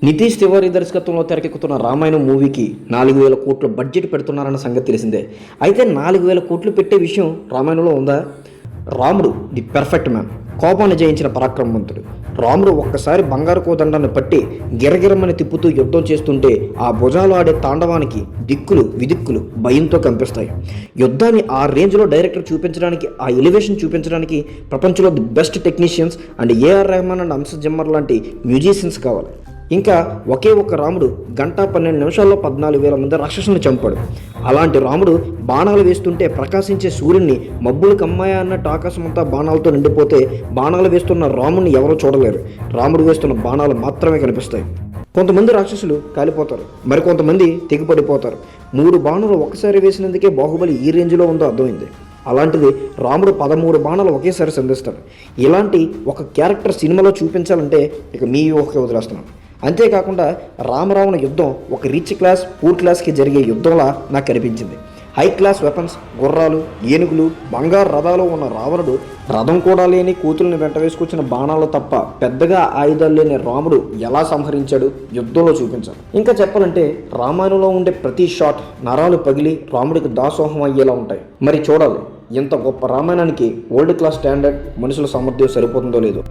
నితీష్ తివారీ దర్శకత్వంలో తెరకెక్కుతున్న రామాయణం మూవీకి 4,000 కోట్ల బడ్జెట్ పెడుతున్నారన్న సంగతి తెలిసిందే. అయితే 4,000 కోట్లు పెట్టే విషయం రామాయణంలో ఉందా? రాముడు ది పెర్ఫెక్ట్ మ్యాన్, కోపాన్ని జయించిన పరాక్రమవంతుడు. రాముడు ఒక్కసారి బంగారు కోదండాన్ని పట్టి గిరగిరమని తిప్పుతూ యుద్ధం చేస్తుంటే ఆ భుజాలు ఆడే తాండవానికి దిక్కులు విదిక్కులు భయంతో కనిపిస్తాయి. యుద్ధాన్ని ఆ రేంజ్లో డైరెక్టర్ చూపించడానికి, ఆ ఎలివేషన్ చూపించడానికి ప్రపంచంలో the best technicians and A R Rahman and Hans Zimmer లాంటి మ్యూజిషియన్స్ కావాలి. ఇంకా ఒకే ఒక్క రాముడు 1:12 నిమిషాల్లో 14,000 మంది రాక్షసులను చంపాడు. అలాంటి రాముడు బాణాలు వేస్తుంటే ప్రకాశించే సూర్యుడిని మబ్బులు కమ్మాయా అన్నట్టు ఆకాశమంతా బాణాలతో నిండిపోతే బాణాలు వేస్తున్న రాముడిని ఎవరూ చూడలేరు. రాముడు వేస్తున్న బాణాలు మాత్రమే కనిపిస్తాయి. కొంతమంది రాక్షసులు కాలిపోతారు, మరికొంతమంది తెగిపడిపోతారు. 3 బాణాలు ఒక్కసారి వేసినందుకే బాహుబలి ఈ రేంజ్లో ఉందో అర్థమైంది. అలాంటిది రాముడు 13 బాణాలు ఒకేసారి సంధిస్తాడు. ఇలాంటి ఒక క్యారెక్టర్ సినిమాలో చూపించాలంటే ఇక మీ ఊహకే వదిలేస్తున్నాను. అంతేకాకుండా రామరావణ యుద్ధం ఒక రిచ్ క్లాస్ పూర్ క్లాస్కి జరిగే యుద్ధంలా నాకు కనిపించింది. హై క్లాస్ వెపన్స్, గుర్రాలు, ఏనుగులు, బంగారు రథాలు ఉన్న రావణుడు రథం కూడా లేని కూతుల్ని వెంట వేసుకొచ్చిన బాణాలు తప్ప పెద్దగా ఆయుధాలు లేని రాముడు ఎలా సంహరించాడు యుద్ధంలో చూపించాడు. ఇంకా చెప్పాలంటే రామాయణంలో ఉండే ప్రతి షాట్ నరాలు పగిలి రాముడికి దాసోహం అయ్యేలా ఉంటాయి. మరి చూడాలి ఇంత గొప్ప రామాయణానికి వరల్డ్ క్లాస్ స్టాండర్డ్ మనుషుల సామర్థ్యం సరిపోతుందో లేదో.